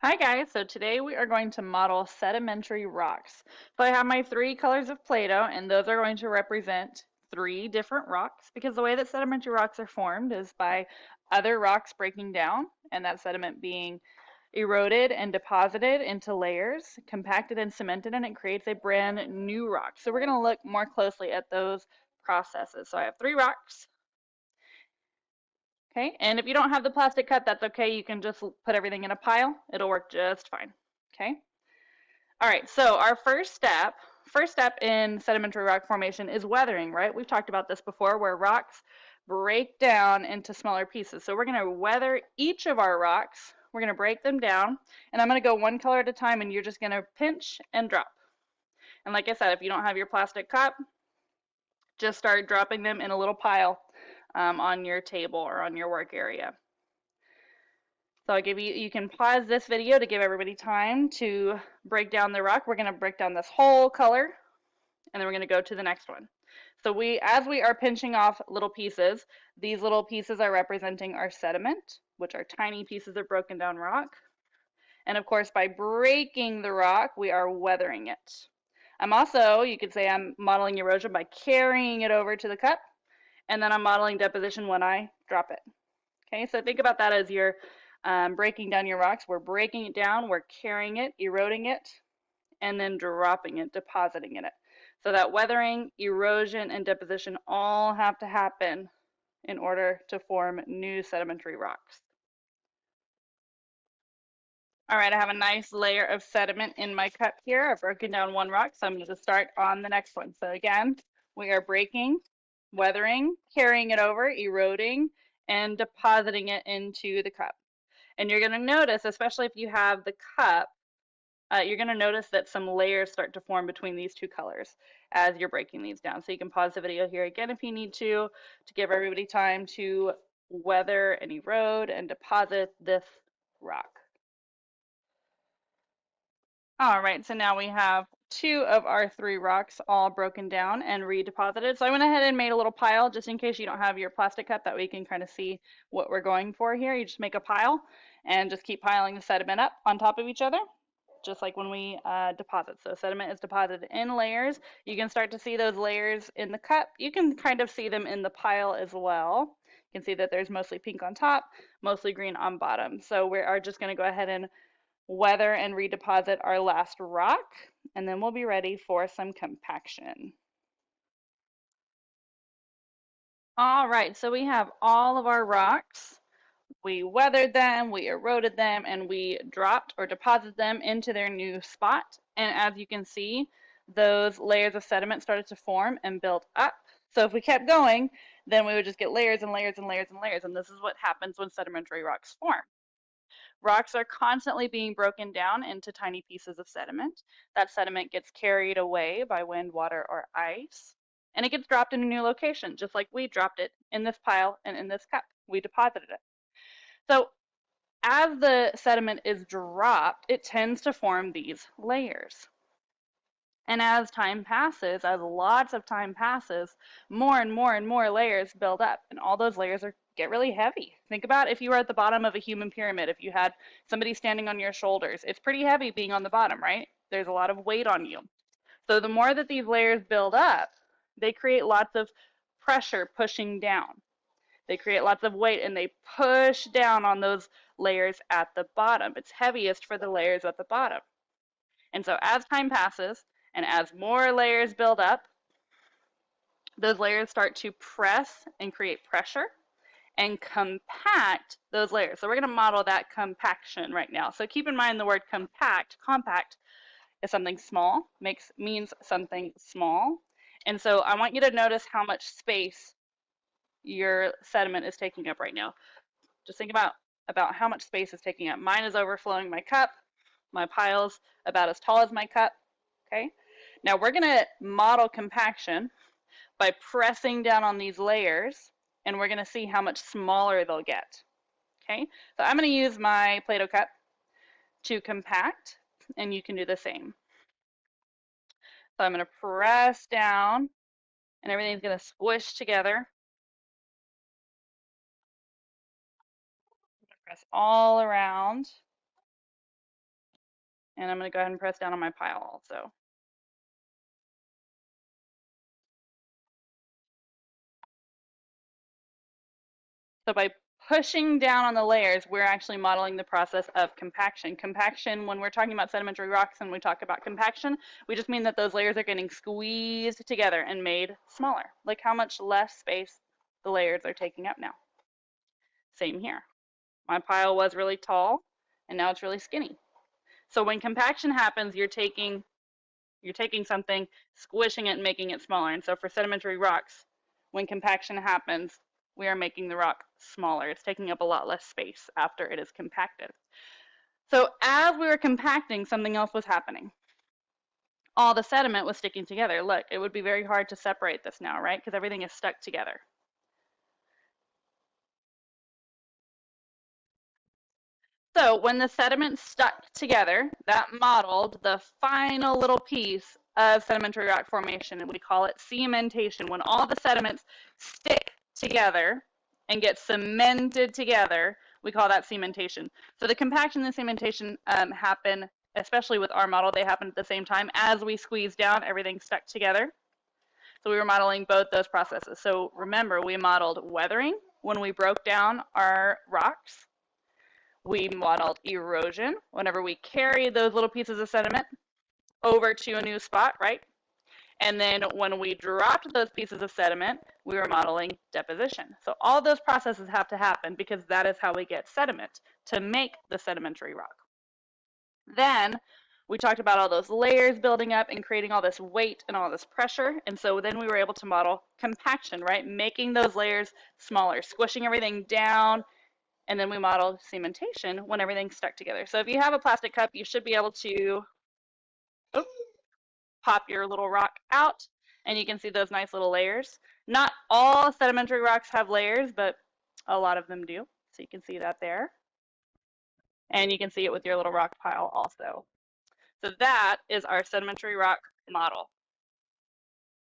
Hi guys, so today we are going to model sedimentary rocks. So I have my three colors of Play-Doh and those are going to represent three different rocks because the way that sedimentary rocks are formed is by other rocks breaking down and that sediment being eroded and deposited into layers, compacted and cemented, and it creates a brand new rock. So we're going to look more closely at those processes. So I have three rocks. Okay, and if you don't have the plastic cup, that's okay. You can just put everything in a pile. It'll work just fine. Okay. All right, so our first step in sedimentary rock formation is weathering, right? We've talked about this before where rocks break down into smaller pieces. So we're going to weather each of our rocks. We're going to break them down, and I'm going to go one color at a time, and you're just going to pinch and drop. And like I said, if you don't have your plastic cup, just start dropping them in a little pile on your table or on your work area. So I'll give you, you can pause this video to give everybody time to break down the rock. We're going to break down this whole color and then we're going to go to the next one. So as we are pinching off little pieces, these little pieces are representing our sediment, which are tiny pieces of broken down rock. And of course, by breaking the rock, we are weathering it. I'm also, you could say I'm modeling erosion by carrying it over to the cup, and then I'm modeling deposition when I drop it. Okay, so think about that as you're breaking down your rocks. We're breaking it down, we're carrying it, eroding it, and then dropping it, depositing in it. So that weathering, erosion, and deposition all have to happen in order to form new sedimentary rocks. All right, I have a nice layer of sediment in my cup here. I've broken down one rock, so I'm going to start on the next one. So again, we are breaking, weathering, carrying it over, eroding, and depositing it into the cup. And you're going to notice, especially if you have the cup, you're going to notice that some layers start to form between these two colors as you're breaking these down. So you can pause the video here again if you need to give everybody time to weather and erode and deposit this rock. All right, so now we have two of our three rocks all broken down and redeposited. So I went ahead and made a little pile just in case you don't have your plastic cup, that way you can kind of see what we're going for here. You just make a pile and just keep piling the sediment up on top of each other, just like when we deposit. So sediment is deposited in layers. You can start to see those layers in the cup. You can kind of see them in the pile as well. You can see that there's mostly pink on top, mostly green on bottom. So we are just going to go ahead and weather and redeposit our last rock, and then we'll be ready for some compaction. All right, so we have all of our rocks. We weathered them, we eroded them, and we dropped or deposited them into their new spot. And as you can see, those layers of sediment started to form and build up. So if we kept going, then we would just get layers and layers and layers and layers. And this is what happens when sedimentary rocks form. Rocks are constantly being broken down into tiny pieces of sediment. That sediment gets carried away by wind, water, or ice, and it gets dropped in a new location, just like we dropped it in this pile and in this cup. We deposited it. So as the sediment is dropped, it tends to form these layers. And as time passes, as lots of time passes, more and more and more layers build up, and all those layers get really heavy. Think about if you were at the bottom of a human pyramid, if you had somebody standing on your shoulders. It's pretty heavy being on the bottom, right? There's a lot of weight on you. So the more that these layers build up, they create lots of pressure pushing down. They create lots of weight and they push down on those layers at the bottom. It's heaviest for the layers at the bottom. And so as time passes and as more layers build up, those layers start to press and create pressure and compact those layers. So we're going to model that compaction right now. So keep in mind the word compact. Compact is something small, means something small. And so I want you to notice how much space your sediment is taking up right now. Just think about how much space is taking up. Mine is overflowing my cup. My pile's about as tall as my cup. Okay. Now we're going to model compaction by pressing down on these layers, and we're going to see how much smaller they'll get. Okay. So I'm going to use my Play-Doh cup to compact, and you can do the same. So I'm going to press down, and everything's going to squish together. Press all around. And I'm going to go ahead and press down on my pile also. So by pushing down on the layers, we're actually modeling the process of compaction. Compaction, when we're talking about sedimentary rocks and we talk about compaction, we just mean that those layers are getting squeezed together and made smaller. Like how much less space the layers are taking up now. Same here. My pile was really tall and now it's really skinny. So when compaction happens, you're taking something, squishing it and making it smaller. And so for sedimentary rocks, when compaction happens, we are making the rock smaller. It's taking up a lot less space after it is compacted. So as we were compacting, something else was happening. All the sediment was sticking together. Look, it would be very hard to separate this now, right? Because everything is stuck together. So when the sediment stuck together, that modeled the final little piece of sedimentary rock formation, and we call it cementation. When all the sediments stick together and get cemented together, we call that cementation. So the compaction and the cementation happen, especially with our model, they happen at the same time. As we squeeze down, everything stuck together. So we were modeling both those processes. So remember, we modeled weathering when we broke down our rocks. We modeled erosion whenever we carried those little pieces of sediment over to a new spot, right? And then when we dropped those pieces of sediment, we were modeling deposition. So all those processes have to happen because that is how we get sediment to make the sedimentary rock. Then we talked about all those layers building up and creating all this weight and all this pressure. And so then we were able to model compaction, right? Making those layers smaller, squishing everything down. And then we modeled cementation when everything's stuck together. So if you have a plastic cup, you should be able to pop your little rock out and you can see those nice little layers. Not all sedimentary rocks have layers, but a lot of them do. So you can see that there. And you can see it with your little rock pile also. So that is our sedimentary rock model.